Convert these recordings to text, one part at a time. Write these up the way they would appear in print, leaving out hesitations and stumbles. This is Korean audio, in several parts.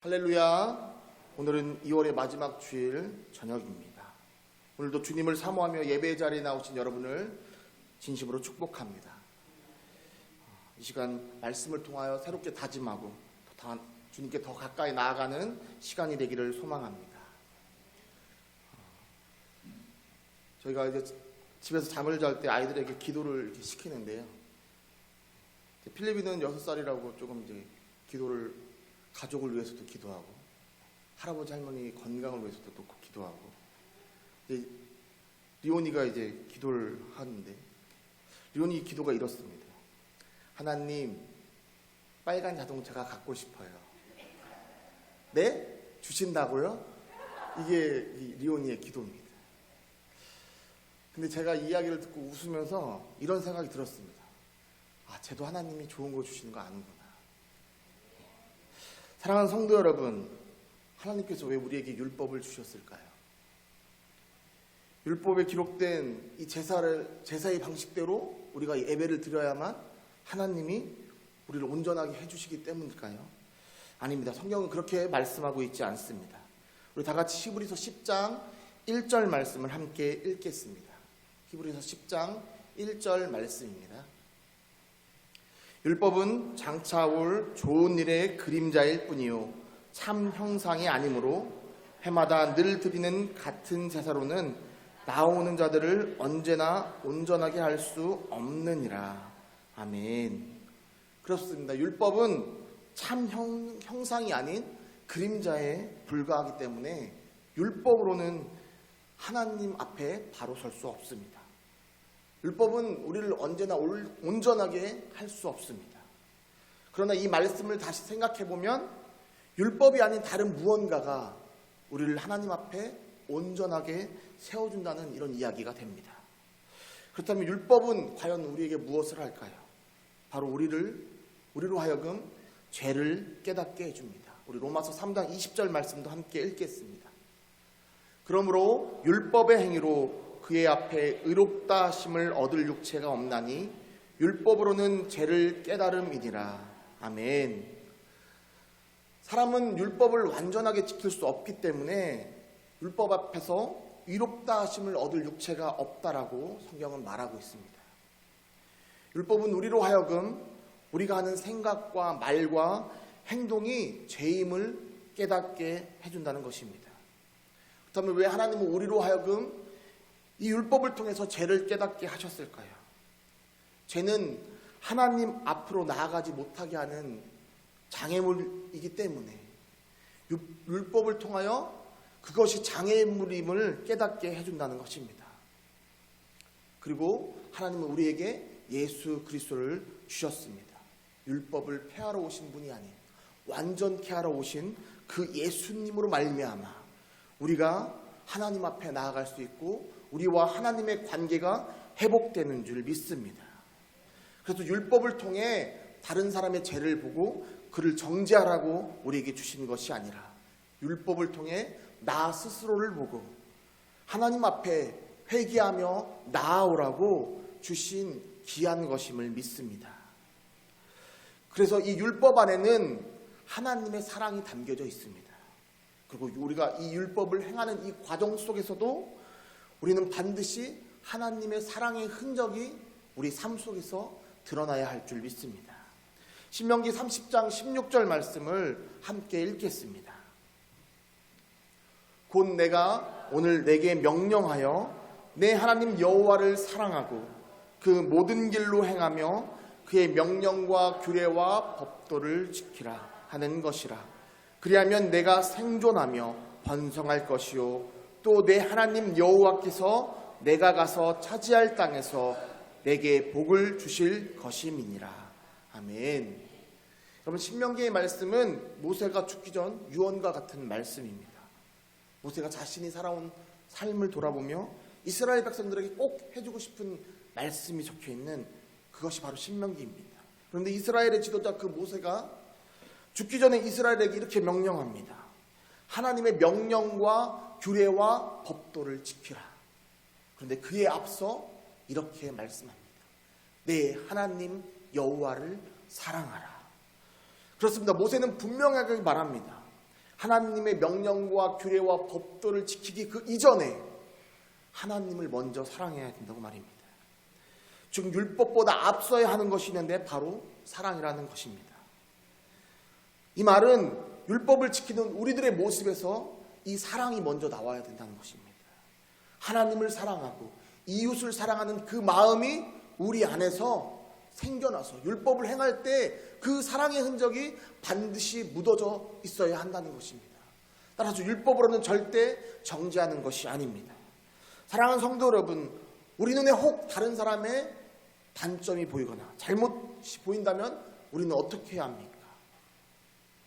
할렐루야. 오늘은 2월의 마지막 주일 저녁입니다. 오늘도 주님을 사모하며 예배 자리에 나오신 여러분을 진심으로 축복합니다. 이 시간 말씀을 통하여 새롭게 다짐하고 주님께 더 가까이 나아가는 시간이 되기를 소망합니다. 저희가 이제 집에서 잠을 잘 때 아이들에게 기도를 이렇게 시키는데요. 필리비는 6살이라고 조금 이제 기도를 가족을 위해서도 기도하고 할아버지 할머니 건강을 위해서도 또 기도하고 이제 리온이가 이제 기도를 하는데 리온이 기도가 이렇습니다. 하나님, 빨간 자동차가 갖고 싶어요. 네? 주신다고요? 이게 리온이의 기도입니다. 근데 제가 이야기를 듣고 웃으면서 이런 생각이 들었습니다. 쟤도 하나님이 좋은 거 주시는 거 아는구나. 사랑하는 성도 여러분, 하나님께서 왜 우리에게 율법을 주셨을까요? 율법에 기록된 이 제사의 방식대로 우리가 예배를 드려야만 하나님이 우리를 온전하게 해주시기 때문일까요? 아닙니다. 성경은 그렇게 말씀하고 있지 않습니다. 우리 다 같이 히브리서 10장 1절 말씀을 함께 읽겠습니다. 히브리서 10장 1절 말씀입니다. 율법은 장차 올 좋은 일의 그림자일 뿐이요 참 형상이 아니므로 해마다 늘 드리는 같은 제사로는 나오는 자들을 언제나 온전하게 할 수 없느니라. 아멘. 그렇습니다. 율법은 참 형상이 아닌 그림자에 불과하기 때문에 율법으로는 하나님 앞에 바로 설 수 없습니다. 율법은 우리를 언제나 온전하게 할 수 없습니다. 그러나 이 말씀을 다시 생각해보면 율법이 아닌 다른 무언가가 우리를 하나님 앞에 온전하게 세워준다는 이런 이야기가 됩니다. 그렇다면 율법은 과연 우리에게 무엇을 할까요? 바로 우리로 하여금 죄를 깨닫게 해줍니다. 우리 로마서 3장 20절 말씀도 함께 읽겠습니다. 그러므로 율법의 행위로 그의 앞에 의롭다 하심을 얻을 육체가 없나니 율법으로는 죄를 깨달음이니라. 아멘. 사람은 율법을 완전하게 지킬 수 없기 때문에 율법 앞에서 의롭다 하심을 얻을 육체가 없다라고 성경은 말하고 있습니다. 율법은 우리로 하여금 우리가 하는 생각과 말과 행동이 죄임을 깨닫게 해준다는 것입니다. 그렇다면 왜 하나님은 우리로 하여금 이 율법을 통해서 죄를 깨닫게 하셨을까요? 죄는 하나님 앞으로 나아가지 못하게 하는 장애물이기 때문에 율법을 통하여 그것이 장애물임을 깨닫게 해준다는 것입니다. 그리고 하나님은 우리에게 예수 그리스도를 주셨습니다. 율법을 폐하러 오신 분이 아닌 완전케 하러 오신 그 예수님으로 말미암아 우리가 하나님 앞에 나아갈 수 있고 우리와 하나님의 관계가 회복되는 줄 믿습니다. 그래서 율법을 통해 다른 사람의 죄를 보고 그를 정죄하라고 우리에게 주신 것이 아니라 율법을 통해 나 스스로를 보고 하나님 앞에 회개하며 나아오라고 주신 귀한 것임을 믿습니다. 그래서 이 율법 안에는 하나님의 사랑이 담겨져 있습니다. 그리고 우리가 이 율법을 행하는 이 과정 속에서도 우리는 반드시 하나님의 사랑의 흔적이 우리 삶 속에서 드러나야 할 줄 믿습니다. 신명기 30장 16절 말씀을 함께 읽겠습니다. 곧 내가 오늘 내게 명령하여 내 하나님 여호와를 사랑하고 그 모든 길로 행하며 그의 명령과 규례와 법도를 지키라 하는 것이라. 그리하면 내가 생존하며 번성할 것이요 또 내 하나님 여호와께서 내가 가서 차지할 땅에서 내게 복을 주실 것임이니라. 아멘. 여러분, 신명기의 말씀은 모세가 죽기 전 유언과 같은 말씀입니다. 모세가 자신이 살아온 삶을 돌아보며 이스라엘 백성들에게 꼭 해주고 싶은 말씀이 적혀있는 그것이 바로 신명기입니다. 그런데 이스라엘의 지도자 그 모세가 죽기 전에 이스라엘에게 이렇게 명령합니다. 하나님의 명령과 규례와 법도를 지키라. 그런데 그에 앞서 이렇게 말씀합니다. 내 하나님 여호와를 사랑하라. 그렇습니다. 모세는 분명하게 말합니다. 하나님의 명령과 규례와 법도를 지키기 그 이전에 하나님을 먼저 사랑해야 된다고 말입니다. 즉 율법보다 앞서야 하는 것이 있는데 바로 사랑이라는 것입니다. 이 말은 율법을 지키는 우리들의 모습에서 이 사랑이 먼저 나와야 된다는 것입니다. 하나님을 사랑하고 이웃을 사랑하는 그 마음이 우리 안에서 생겨나서 율법을 행할 때 그 사랑의 흔적이 반드시 묻어져 있어야 한다는 것입니다. 따라서 율법으로는 절대 정죄하는 것이 아닙니다. 사랑하는 성도 여러분, 우리 눈에 혹 다른 사람의 단점이 보이거나 잘못이 보인다면 우리는 어떻게 해야 합니까?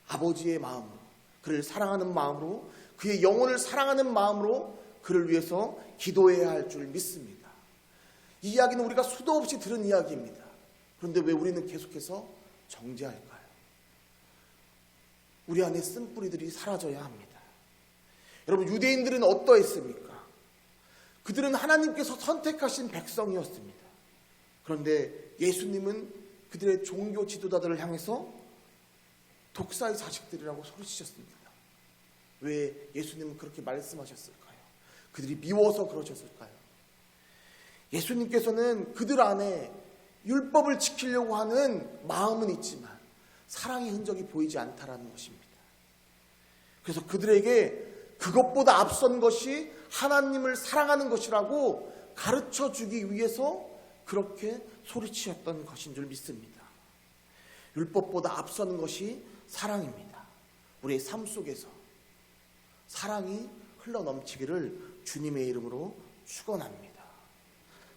아버지의 마음으로, 그를 사랑하는 마음으로, 그의 영혼을 사랑하는 마음으로 그를 위해서 기도해야 할 줄 믿습니다. 이 이야기는 우리가 수도 없이 들은 이야기입니다. 그런데 왜 우리는 계속해서 정죄할까요? 우리 안에 쓴뿌리들이 사라져야 합니다. 여러분, 유대인들은 어떠했습니까? 그들은 하나님께서 선택하신 백성이었습니다. 그런데 예수님은 그들의 종교 지도자들을 향해서 독사의 자식들이라고 소리치셨습니다. 왜 예수님은 그렇게 말씀하셨을까요? 그들이 미워서 그러셨을까요? 예수님께서는 그들 안에 율법을 지키려고 하는 마음은 있지만 사랑의 흔적이 보이지 않다라는 것입니다. 그래서 그들에게 그것보다 앞선 것이 하나님을 사랑하는 것이라고 가르쳐 주기 위해서 그렇게 소리치셨던 것인 줄 믿습니다. 율법보다 앞서는 것이 사랑입니다. 우리의 삶 속에서 사랑이 흘러넘치기를 주님의 이름으로 축원합니다.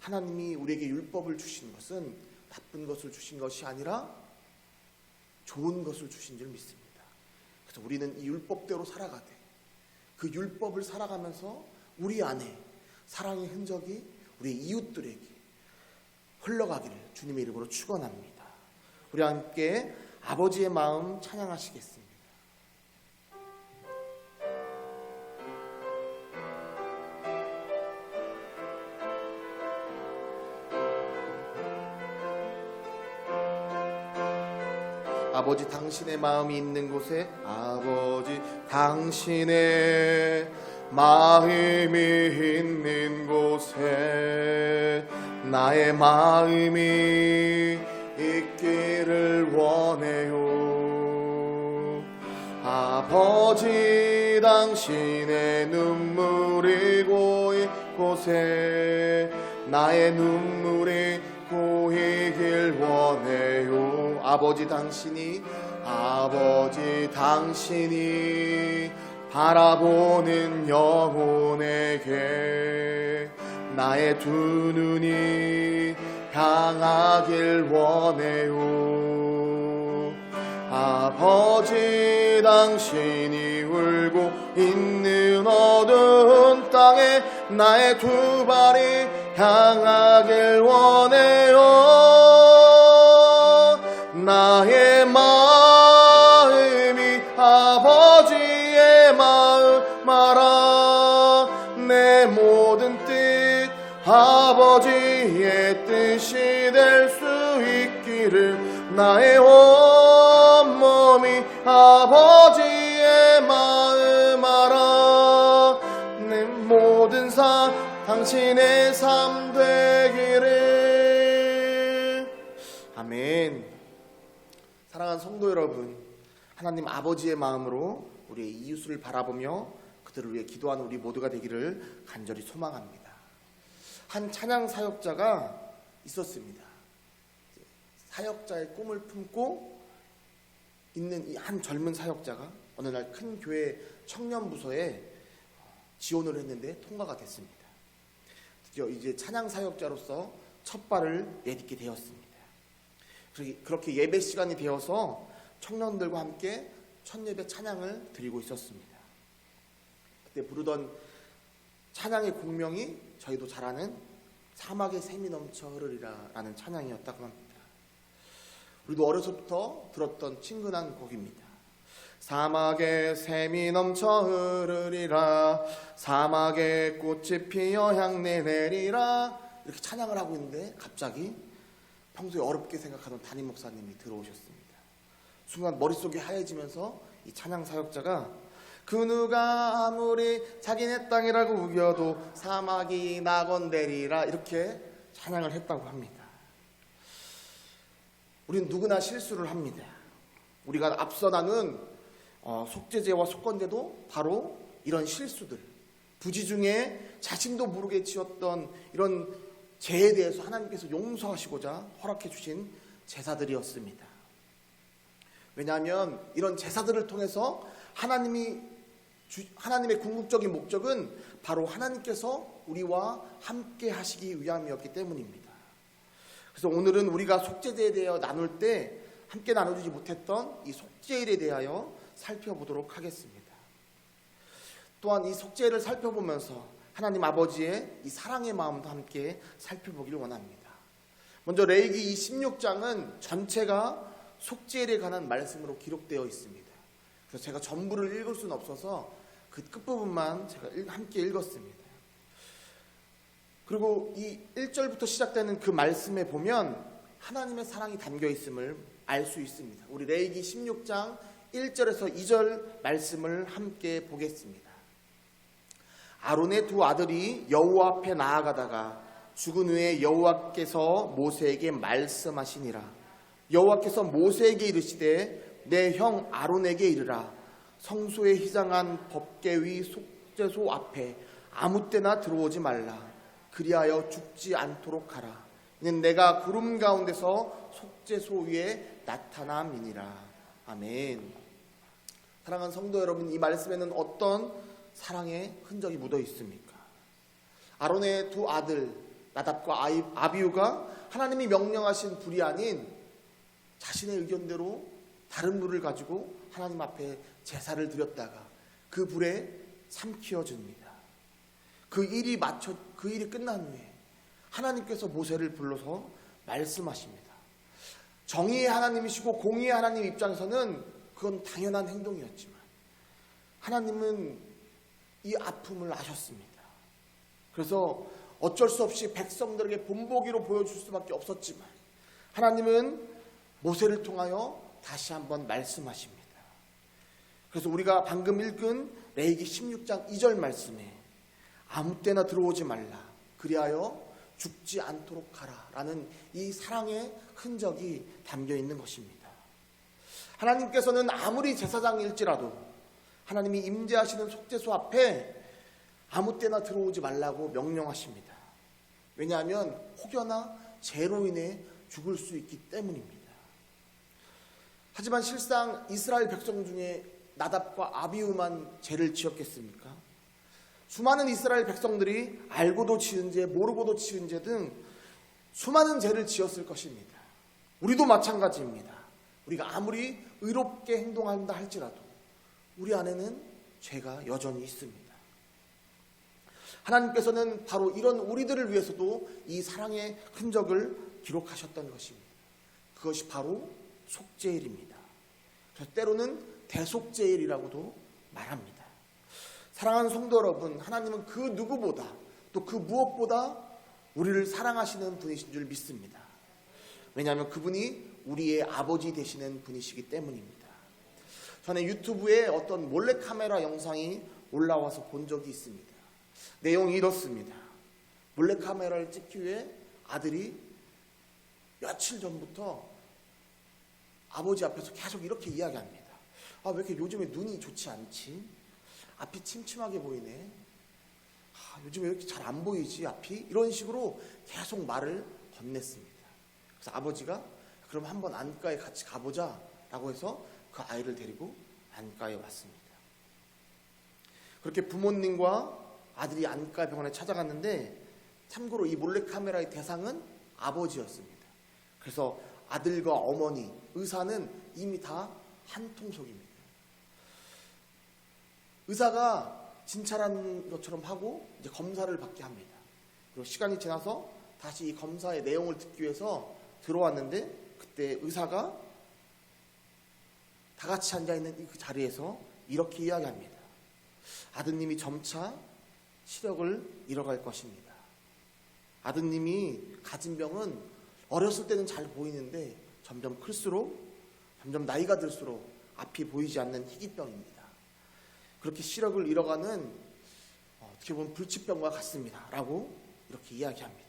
하나님이 우리에게 율법을 주신 것은 나쁜 것을 주신 것이 아니라 좋은 것을 주신 줄 믿습니다. 그래서 우리는 이 율법대로 살아가되 그 율법을 살아가면서 우리 안에 사랑의 흔적이 우리 이웃들에게 흘러가기를 주님의 이름으로 축원합니다. 우리 함께 아버지의 마음 찬양하시겠습니다. 아버지 당신의 마음이 있는 곳에, 아버지 당신의 마음이 있는 곳에 나의 마음이 있기를 원해요. 아버지 당신의 눈물이 고인 곳에 나의 눈물이 고이길 원해요. 아버지 당신이 바라보는 영혼에게 나의 두 눈이 향하길 원해요. 아버지 당신이 울고 있는 어두운 땅에 나의 두 발이 향하길 원해요. 나의 마음이 아버지의 마음 알아. 내 모든 뜻 아버지의 뜻이 될 수 있기를 나의 온몸이 아버지의 마음 알아. 내 모든 삶 당신의 삶 되기를. 아멘. 사랑하는 성도 여러분, 하나님 아버지의 마음으로 우리의 이웃을 바라보며 그들을 위해 기도하는 우리 모두가 되기를 간절히 소망합니다. 한 찬양 사역자가 있었습니다. 사역자의 꿈을 품고 있는 이 한 젊은 사역자가 어느 날 큰 교회 청년부서에 지원을 했는데 통과가 됐습니다. 드디어 이제 찬양 사역자로서 첫 발을 내딛게 되었습니다. 그렇게 예배 시간이 되어서 청년들과 함께 첫 예배 찬양을 드리고 있었습니다. 그때 부르던 찬양의 곡명이 저희도 잘 아는 사막에 샘이 넘쳐 흐르리라 라는 찬양이었다고 합니다. 우리도 어려서부터 들었던 친근한 곡입니다. 사막에 샘이 넘쳐 흐르리라, 사막에 꽃이 피어 향내 내리라, 이렇게 찬양을 하고 있는데 갑자기 평소에 어렵게 생각하던 담임 목사님이 들어오셨습니다. 순간 머릿속이 하얘지면서 이 찬양 사역자가 그 누가 아무리 자기네 땅이라고 우겨도 사막이 나건대리라, 이렇게 찬양을 했다고 합니다. 우리는 누구나 실수를 합니다. 우리가 앞서 나눈 속죄죄와 속건죄도 바로 이런 실수들, 부지 중에 자신도 모르게 지었던 이런 죄에 대해서 하나님께서 용서하시고자 허락해 주신 제사들이었습니다. 왜냐하면 이런 제사들을 통해서 하나님의 궁극적인 목적은 바로 하나님께서 우리와 함께 하시기 위함이었기 때문입니다. 그래서 오늘은 우리가 속죄제에 대하여 나눌 때 함께 나눠주지 못했던 이 속죄일에 대하여 살펴보도록 하겠습니다. 또한 이 속죄를 살펴보면서 하나님 아버지의 이 사랑의 마음도 함께 살펴보기를 원합니다. 먼저 레위기 16장은 전체가 속죄일에 관한 말씀으로 기록되어 있습니다. 그래서 제가 전부를 읽을 수는 없어서 그 끝부분만 제가 함께 읽었습니다. 그리고 이 1절부터 시작되는 그 말씀에 보면 하나님의 사랑이 담겨 있음을 알 수 있습니다. 우리 레위기 16장 1절에서 2절 말씀을 함께 보겠습니다. 아론의 두 아들이 여호와 앞에 나아가다가 죽은 후에 여호와께서 모세에게 말씀하시니라. 여호와께서 모세에게 이르시되 내 형 아론에게 이르라. 성소에 희장한 법궤의 속죄소 앞에 아무 때나 들어오지 말라. 그리하여 죽지 않도록 하라. 이는 내가 구름 가운데서 속죄소 위에 나타남이니라. 아멘. 사랑하는 성도 여러분, 이 말씀에는 어떤 사랑의 흔적이 묻어 있습니까? 아론의 두 아들 나답과 아비후가 하나님이 명령하신 불이 아닌 자신의 의견대로 다른 불을 가지고 하나님 앞에 제사를 드렸다가 그 불에 삼키어집니다. 그 일이 끝난 후에 하나님께서 모세를 불러서 말씀하십니다. 정의의 하나님이시고 공의의 하나님 입장에서는 그건 당연한 행동이었지만 하나님은 이 아픔을 아셨습니다. 그래서 어쩔 수 없이 백성들에게 본보기로 보여줄 수밖에 없었지만 하나님은 모세를 통하여 다시 한번 말씀하십니다. 그래서 우리가 방금 읽은 레위기 16장 2절 말씀에 아무 때나 들어오지 말라. 그리하여 죽지 않도록 하라. 라는 이 사랑의 흔적이 담겨 있는 것입니다. 하나님께서는 아무리 제사장일지라도 하나님이 임재하시는 속죄소 앞에 아무 때나 들어오지 말라고 명령하십니다. 왜냐하면 혹여나 죄로 인해 죽을 수 있기 때문입니다. 하지만 실상 이스라엘 백성 중에 나답과 아비후만 죄를 지었겠습니까? 수많은 이스라엘 백성들이 알고도 지은 죄, 모르고도 지은 죄 등 수많은 죄를 지었을 것입니다. 우리도 마찬가지입니다. 우리가 아무리 의롭게 행동한다 할지라도 우리 안에는 죄가 여전히 있습니다. 하나님께서는 바로 이런 우리들을 위해서도 이 사랑의 흔적을 기록하셨던 것입니다. 그것이 바로 속죄일입니다. 그래서 때로는 대속죄일이라고도 말합니다. 사랑하는 성도 여러분, 하나님은 그 누구보다 또 그 무엇보다 우리를 사랑하시는 분이신 줄 믿습니다. 왜냐하면 그분이 우리의 아버지 되시는 분이시기 때문입니다. 전에 유튜브에 어떤 몰래카메라 영상이 올라와서 본 적이 있습니다. 내용이 이렇습니다. 몰래카메라를 찍기 위해 아들이 며칠 전부터 아버지 앞에서 계속 이렇게 이야기합니다. 아, 왜 이렇게 요즘에 눈이 좋지 않지? 앞이 침침하게 보이네. 요즘에 왜 이렇게 잘 안 보이지 앞이? 이런 식으로 계속 말을 건넸습니다. 그래서 아버지가 그럼 한번 안과에 같이 가보자 라고 해서 그 아이를 데리고 안과에 왔습니다. 그렇게 부모님과 아들이 안과 병원에 찾아갔는데 참고로 이 몰래카메라의 대상은 아버지였습니다. 그래서 아들과 어머니, 의사는 이미 다 한 통속입니다. 의사가 진찰한 것처럼 하고 이제 검사를 받게 합니다. 그리고 시간이 지나서 다시 이 검사의 내용을 듣기 위해서 들어왔는데 그때 의사가 다 같이 앉아있는 그 자리에서 이렇게 이야기합니다. 아드님이 점차 시력을 잃어갈 것입니다. 아드님이 가진 병은 어렸을 때는 잘 보이는데 점점 클수록 점점 나이가 들수록 앞이 보이지 않는 희귀병입니다. 그렇게 시력을 잃어가는 어떻게 보면 불치병과 같습니다 라고 이렇게 이야기합니다.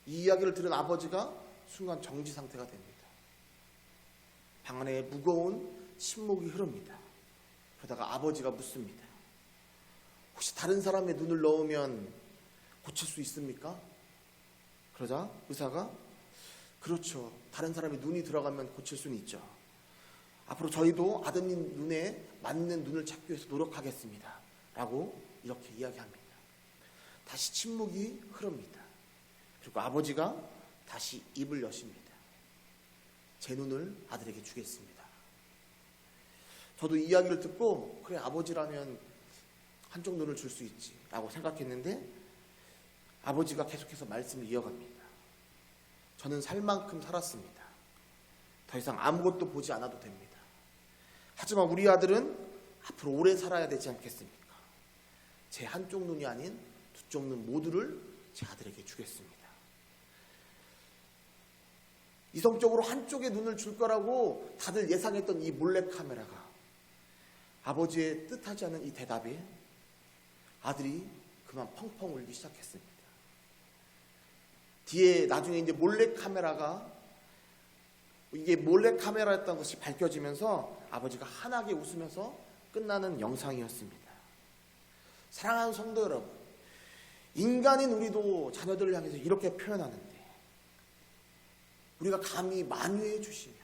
이 이야기를 들은 아버지가 순간 정지 상태가 됩니다. 방 안에 무거운 침묵이 흐릅니다. 그러다가 아버지가 묻습니다. 혹시 다른 사람의 눈을 넣으면 고칠 수 있습니까? 그러자 의사가 그렇죠. 다른 사람의 눈이 들어가면 고칠 수는 있죠. 앞으로 저희도 아드님 눈에 맞는 눈을 찾기 위해서 노력하겠습니다 라고 이렇게 이야기합니다. 다시 침묵이 흐릅니다. 그리고 아버지가 다시 입을 여십니다. 제 눈을 아들에게 주겠습니다. 저도 이 이야기를 듣고 그래 아버지라면 한쪽 눈을 줄 수 있지 라고 생각했는데 아버지가 계속해서 말씀을 이어갑니다. 저는 살 만큼 살았습니다. 더 이상 아무것도 보지 않아도 됩니다. 하지만 우리 아들은 앞으로 오래 살아야 되지 않겠습니까? 제 한쪽 눈이 아닌 두 쪽 눈 모두를 제 아들에게 주겠습니다. 이성적으로 한쪽의 눈을 줄 거라고 다들 예상했던 이 몰래카메라가 아버지의 뜻하지 않은 이 대답에 아들이 그만 펑펑 울기 시작했습니다. 뒤에 나중에 이제 몰래카메라가 이게 몰래카메라였던 것이 밝혀지면서 아버지가 환하게 웃으면서 끝나는 영상이었습니다. 사랑하는 성도 여러분, 인간인 우리도 자녀들을 향해서 이렇게 표현하는데 우리가 감히 만유해 주시며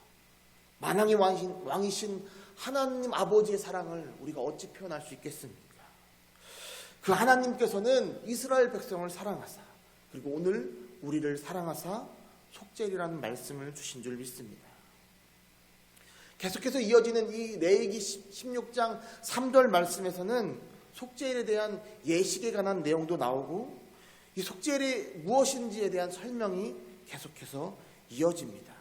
만왕의 왕이신 하나님 아버지의 사랑을 우리가 어찌 표현할 수 있겠습니까? 그 하나님께서는 이스라엘 백성을 사랑하사 그리고 오늘 우리를 사랑하사 속죄리라는 말씀을 주신 줄 믿습니다. 계속해서 이어지는 이 레위기 16장 3절 말씀에서는 속죄일에 대한 예식에 관한 내용도 나오고 이 속죄일이 무엇인지에 대한 설명이 계속해서 이어집니다.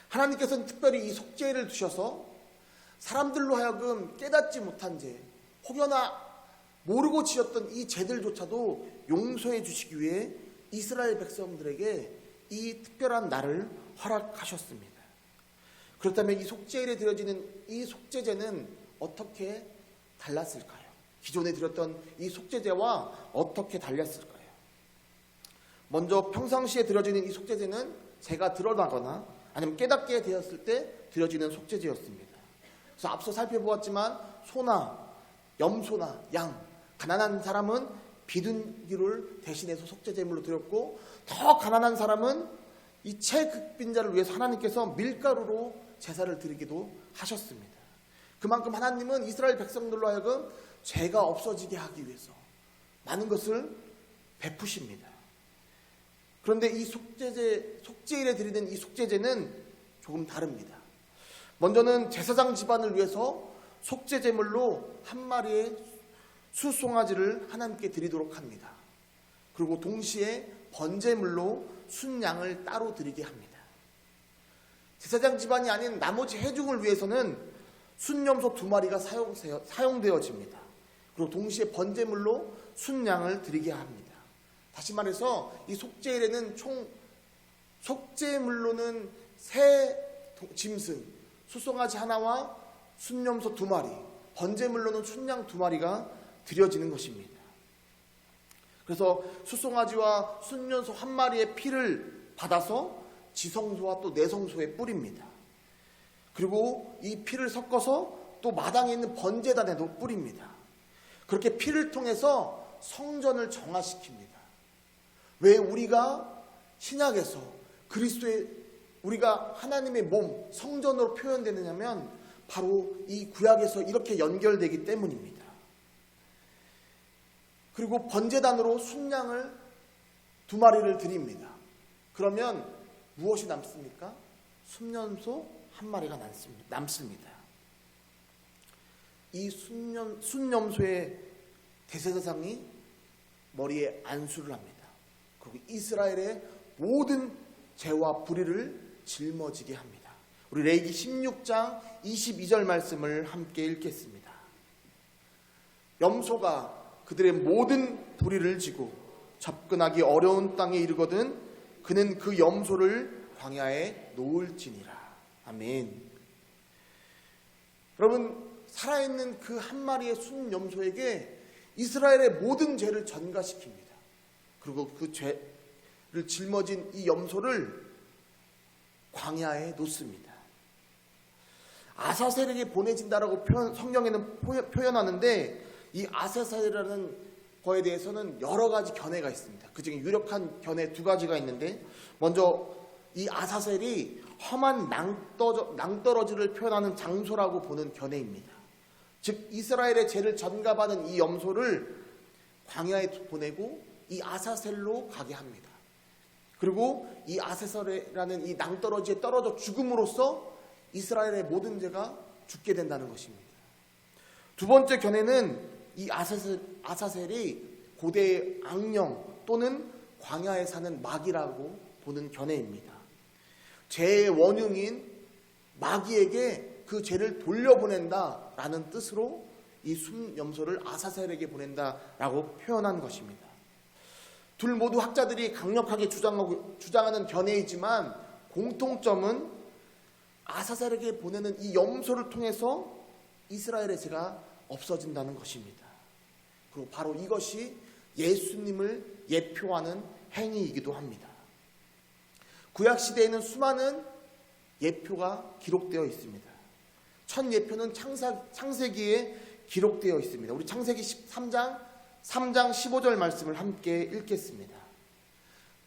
하나님께서는 특별히 이 속죄일을 두셔서 사람들로 하여금 깨닫지 못한 죄, 혹여나 모르고 지었던 이 죄들조차도 용서해 주시기 위해 이스라엘 백성들에게 이 특별한 날을 허락하셨습니다. 그렇다면 이 속죄일에 드려지는 이 속죄제는 어떻게 달랐을까요? 기존에 드렸던 이 속죄제와 어떻게 달랐을까요? 먼저 평상시에 드려지는 이 속죄제는 죄가 드러나거나 아니면 깨닫게 되었을 때 드려지는 속죄제였습니다. 그래서 앞서 살펴보았지만 소나 염소나 양, 가난한 사람은 비둘기를 대신해서 속죄제물로 드렸고 더 가난한 사람은 이 채극빈자를 위해서 하나님께서 밀가루로 제사를 드리기도 하셨습니다. 그만큼 하나님은 이스라엘 백성들로 하여금 죄가 없어지게 하기 위해서 많은 것을 베푸십니다. 그런데 이 속죄일에 드리는 이 속죄제는 조금 다릅니다. 먼저는 제사장 집안을 위해서 속죄제물로 한 마리의 수송아지를 하나님께 드리도록 합니다. 그리고 동시에 번제물로 순양을 따로 드리게 합니다. 제사장 집안이 아닌 나머지 회중을 위해서는 순염소 2마리가 사용되어집니다. 그리고 동시에 번제물로 순양을 드리게 합니다. 다시 말해서 이 속죄일에는 총 속죄물로는 새 짐승, 수송아지 하나와 순염소 2마리, 번제물로는 순양 2마리가 드려지는 것입니다. 그래서 수송아지와 순염소 1마리의 피를 받아서 지성소와 또 내성소에 뿌립니다. 그리고 이 피를 섞어서 또 마당에 있는 번제단에도 뿌립니다. 그렇게 피를 통해서 성전을 정화시킵니다. 왜 우리가 신약에서 그리스도의 우리가 하나님의 몸, 성전으로 표현되느냐면 바로 이 구약에서 이렇게 연결되기 때문입니다. 그리고 번제단으로 순양을 2마리를 드립니다. 그러면 무엇이 남습니까? 순염소 1마리가 남습니다. 이 순염소의 대제사장이 머리에 안수를 합니다. 그리고 이스라엘의 모든 죄와 불의를 짊어지게 합니다. 우리 레위기 16장 22절 말씀을 함께 읽겠습니다. 염소가 그들의 모든 불의를 지고 접근하기 어려운 땅에 이르거든 그는 그 염소를 광야에 놓을지니라. 아멘. 여러분, 살아있는 그 한 마리의 순염소에게 이스라엘의 모든 죄를 전가시킵니다. 그리고 그 죄를 짊어진 이 염소를 광야에 놓습니다. 아사셀에게 보내진다라고 성경에는 표현하는데, 이 아사셀이라는 거에 대해서는 여러 가지 견해가 있습니다. 그중에 유력한 견해 두 가지가 있는데, 먼저 이 아사셀이 험한 낭떠러지를 표현하는 장소라고 보는 견해입니다. 즉 이스라엘의 죄를 전가받은 이 염소를 광야에 보내고 이 아사셀로 가게 합니다. 그리고 이 아사셀이라는 이 낭떠러지에 떨어져 죽음으로써 이스라엘의 모든 죄가 죽게 된다는 것입니다. 두 번째 견해는 이 아사셀이 고대의 악령 또는 광야에 사는 마귀라고 보는 견해입니다. 죄의 원흉인 마귀에게 그 죄를 돌려보낸다라는 뜻으로 이 순염소를 아사셀에게 보낸다라고 표현한 것입니다. 둘 모두 학자들이 강력하게 주장하는 견해이지만 공통점은 아사셀에게 보내는 이 염소를 통해서 이스라엘의 죄가 없어진다는 것입니다. 그리고 바로 이것이 예수님을 예표하는 행위이기도 합니다. 구약시대에는 수많은 예표가 기록되어 있습니다. 첫 예표는 창세기에 기록되어 있습니다. 우리 창세기 3장 15절 말씀을 함께 읽겠습니다.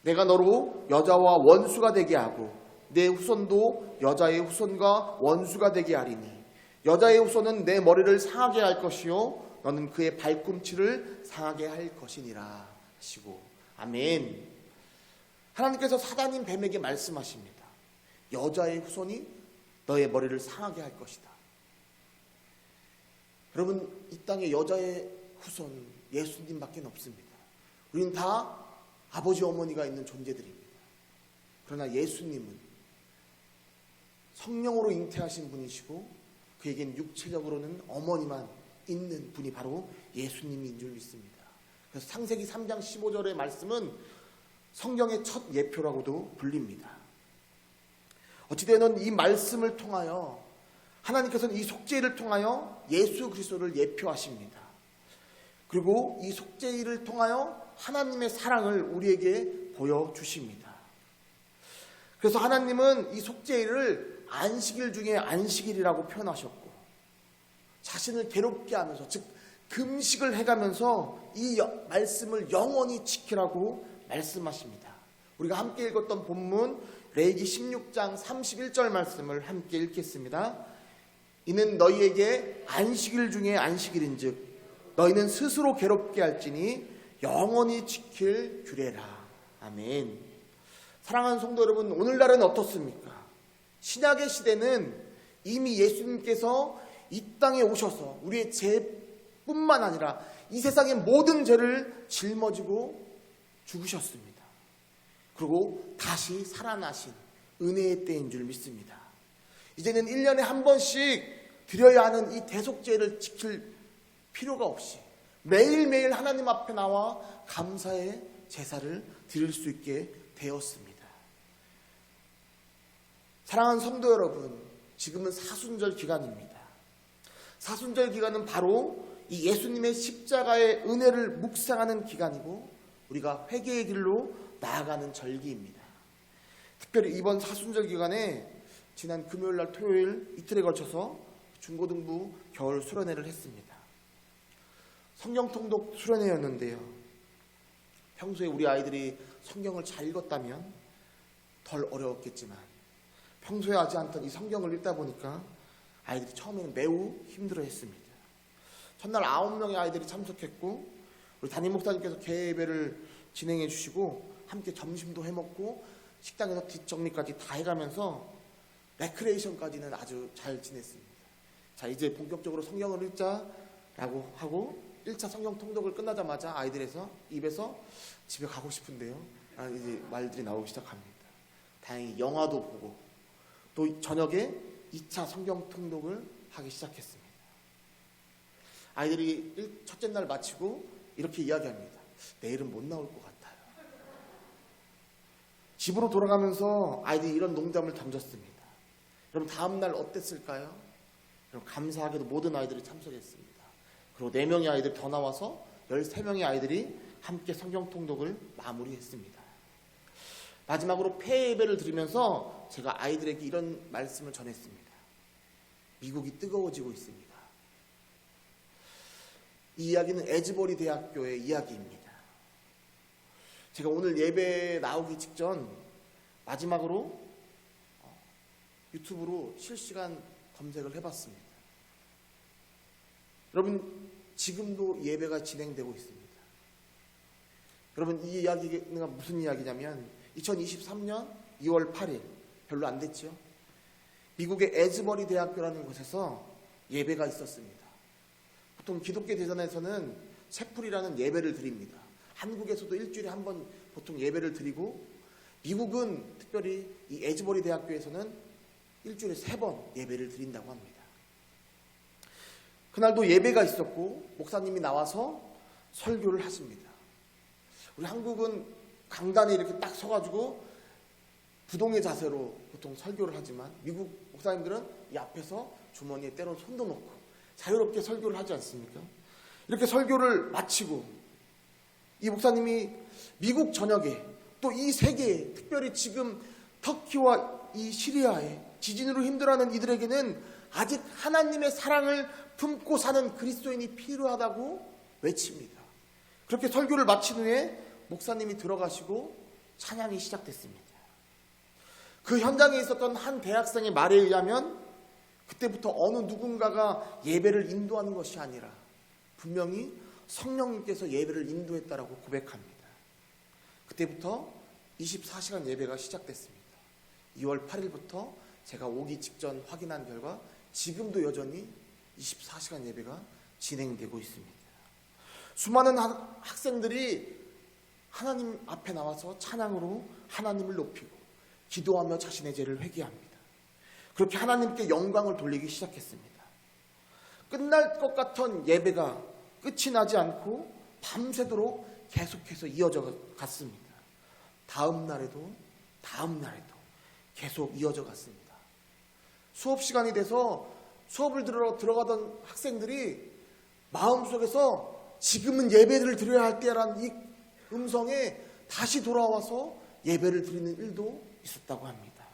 내가 너로 여자와 원수가 되게 하고 내 후손도 여자의 후손과 원수가 되게 하리니 여자의 후손은 내 머리를 상하게 할 것이요 너는 그의 발꿈치를 상하게 할 것이니라 하시고, 아멘. 하나님께서 사단인 뱀에게 말씀하십니다. 여자의 후손이 너의 머리를 상하게 할 것이다. 여러분, 이 땅에 여자의 후손 예수님밖에 없습니다. 우리는 다 아버지 어머니가 있는 존재들입니다. 그러나 예수님은 성령으로 잉태하신 분이시고 그에겐 육체적으로는 어머니만 있는 분이 바로 예수님인 줄 믿습니다. 그래서 창세기 3장 15절의 말씀은 성경의 첫 예표라고도 불립니다. 어찌되든 이 말씀을 통하여 하나님께서는 이 속죄를 통하여 예수 그리스도를 예표하십니다. 그리고 이 속죄를 통하여 하나님의 사랑을 우리에게 보여주십니다. 그래서 하나님은 이 속죄일을 안식일 중에 안식일이라고 표현하셨고 자신을 괴롭게 하면서, 즉 금식을 해가면서 이 말씀을 영원히 지키라고 말씀하십니다. 우리가 함께 읽었던 본문 레위기 16장 31절 말씀을 함께 읽겠습니다. 이는 너희에게 안식일 중에 안식일인즉 너희는 스스로 괴롭게 할지니 영원히 지킬 규례라. 아멘. 사랑하는 성도 여러분, 오늘날은 어떻습니까? 신약의 시대는 이미 예수님께서 이 땅에 오셔서 우리의 죄뿐만 아니라 이 세상의 모든 죄를 짊어지고 죽으셨습니다. 그리고 다시 살아나신 은혜의 때인 줄 믿습니다. 이제는 1년에 한 번씩 드려야 하는 이 대속죄를 지킬 필요가 없이 매일매일 하나님 앞에 나와 감사의 제사를 드릴 수 있게 되었습니다. 사랑하는 성도 여러분, 지금은 사순절 기간입니다. 사순절 기간은 바로 이 예수님의 십자가의 은혜를 묵상하는 기간이고 우리가 회개의 길로 나아가는 절기입니다. 특별히 이번 사순절 기간에 지난 금요일날 토요일 이틀에 걸쳐서 중고등부 겨울 수련회를 했습니다. 성경통독 수련회였는데요, 평소에 우리 아이들이 성경을 잘 읽었다면 덜 어려웠겠지만 평소에 하지 않던 이 성경을 읽다 보니까 아이들이 처음에는 매우 힘들어했습니다. 첫날 9명의 아이들이 참석했고 우리 담임 목사님께서 개회 예배를 진행해 주시고 함께 점심도 해먹고 식당에서 뒷정리까지 다 해가면서 레크레이션까지는 아주 잘 지냈습니다. 자, 이제 본격적으로 성경을 읽자라고 하고 1차 성경 통독을 끝나자마자 아이들에서 입에서 집에 가고 싶은데요, 이제 말들이 나오기 시작합니다. 다행히 영화도 보고 또 저녁에 2차 성경 통독을 하기 시작했습니다. 아이들이 첫째 날 마치고 이렇게 이야기합니다. 내일은 못 나올 것 같아요. 집으로 돌아가면서 아이들이 이런 농담을 던졌습니다. 여러분, 다음 날 어땠을까요? 여러분, 감사하게도 모든 아이들이 참석했습니다. 그리고 4명의 아이들이 더 나와서 13명의 아이들이 함께 성경 통독을 마무리했습니다. 마지막으로 폐 예배를 드리면서 제가 아이들에게 이런 말씀을 전했습니다. 미국이 뜨거워지고 있습니다. 이 이야기는 에즈버리 대학교의 이야기입니다. 제가 오늘 예배 나오기 직전 마지막으로 유튜브로 실시간 검색을 해봤습니다. 여러분, 지금도 예배가 진행되고 있습니다. 여러분, 이 이야기가 무슨 이야기냐면 2023년 2월 8일, 별로 안 됐죠? 미국의 에즈버리 대학교라는 곳에서 예배가 있었습니다. 보통 기독교 대전에서는 채플이라는 예배를 드립니다. 한국에서도 일주일에 한 번 보통 예배를 드리고, 미국은 특별히 이 에즈버리 대학교에서는 일주일에 3번 예배를 드린다고 합니다. 그날도 예배가 있었고 목사님이 나와서 설교를 하십니다. 우리 한국은 강단에 이렇게 딱 서가지고 부동의 자세로 보통 설교를 하지만 미국 목사님들은 이 앞에서 주머니에 때론 손도 넣고 자유롭게 설교를 하지 않습니까? 이렇게 설교를 마치고 이 목사님이 미국 전역에 또 이 세계에, 특별히 지금 터키와 이 시리아에 지진으로 힘들어하는 이들에게는 아직 하나님의 사랑을 품고 사는 그리스도인이 필요하다고 외칩니다. 그렇게 설교를 마친 후에 목사님이 들어가시고 찬양이 시작됐습니다. 그 현장에 있었던 한 대학생의 말에 의하면 그때부터 어느 누군가가 예배를 인도하는 것이 아니라 분명히 성령님께서 예배를 인도했다라고 고백합니다. 그때부터 24시간 예배가 시작됐습니다. 2월 8일부터 제가 오기 직전 확인한 결과 지금도 여전히 24시간 예배가 진행되고 있습니다. 수많은 학생들이 하나님 앞에 나와서 찬양으로 하나님을 높이고 기도하며 자신의 죄를 회개합니다. 그렇게 하나님께 영광을 돌리기 시작했습니다. 끝날 것 같던 예배가 끝이 나지 않고 밤새도록 계속해서 이어져 갔습니다. 다음 날에도 계속 이어져 갔습니다. 수업 시간이 돼서 수업을 들어가던 학생들이 마음속에서 지금은 예배를 드려야 할 때라는 이 음성에 다시 돌아와서 예배를 드리는 일도 있었다고 합니다.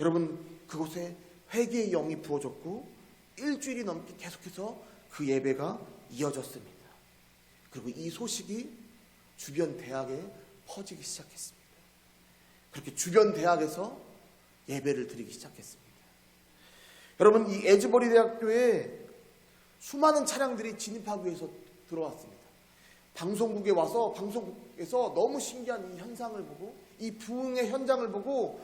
여러분, 그곳에 회개의 영이 부어졌고 일주일이 넘게 계속해서 그 예배가 이어졌습니다. 그리고 이 소식이 주변 대학에 퍼지기 시작했습니다. 그렇게 주변 대학에서 예배를 드리기 시작했습니다. 여러분, 이 에즈버리 대학교에 수많은 차량들이 진입하기 위해서 들어왔습니다. 방송국에 와서 방송국에서 너무 신기한 이 현상을 보고 이 부흥의 현장을 보고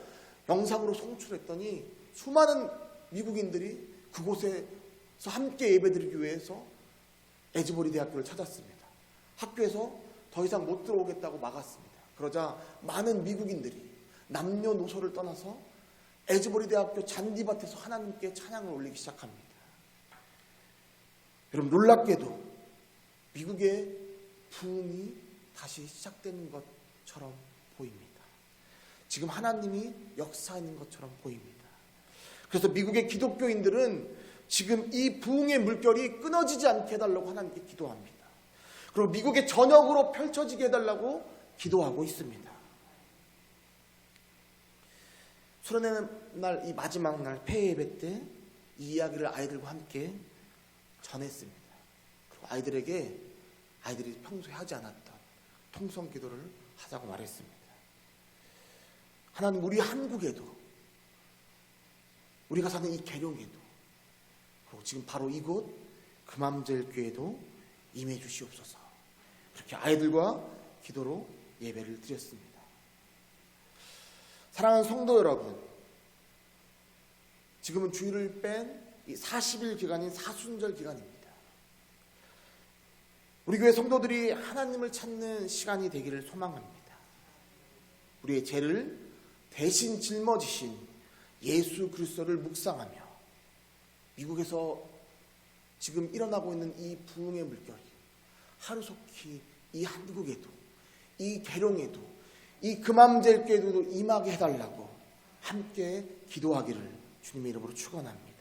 영상으로 송출했더니 수많은 미국인들이 그곳에서 함께 예배드리기 위해서 에즈버리 대학교를 찾았습니다. 학교에서 더 이상 못 들어오겠다고 막았습니다. 그러자 많은 미국인들이 남녀노소를 떠나서 에즈버리 대학교 잔디밭에서 하나님께 찬양을 올리기 시작합니다. 여러분, 놀랍게도 미국의 부흥이 다시 시작되는 것처럼 보입니다. 지금 하나님이 역사하는 것처럼 보입니다. 그래서 미국의 기독교인들은 지금 이 부흥의 물결이 끊어지지 않게 해달라고 하나님께 기도합니다. 그리고 미국의 전역으로 펼쳐지게 해달라고 기도하고 있습니다. 수련회 날, 이 마지막 날 폐 예배 때 이 이야기를 아이들과 함께 전했습니다. 그리고 아이들이 평소에 하지 않았던 통성 기도를 하자고 말했습니다. 하나님, 우리 한국에도, 우리가 사는 이 계룡에도, 그리고 지금 바로 이곳 금암제일교회도 임해 주시옵소서. 그렇게 아이들과 기도로 예배를 드렸습니다. 사랑하는 성도 여러분, 지금은 주일을 뺀 이 40일 기간인 사순절 기간입니다. 우리 교회 성도들이 하나님을 찾는 시간이 되기를 소망합니다. 우리의 죄를 대신 짊어지신 예수 그리스도를 묵상하며 미국에서 지금 일어나고 있는 이 부흥의 물결이 하루속히 이 한국에도, 이 계룡에도, 이 금암제일교회도 임하게 해달라고 함께 기도하기를 주님의 이름으로 축원합니다.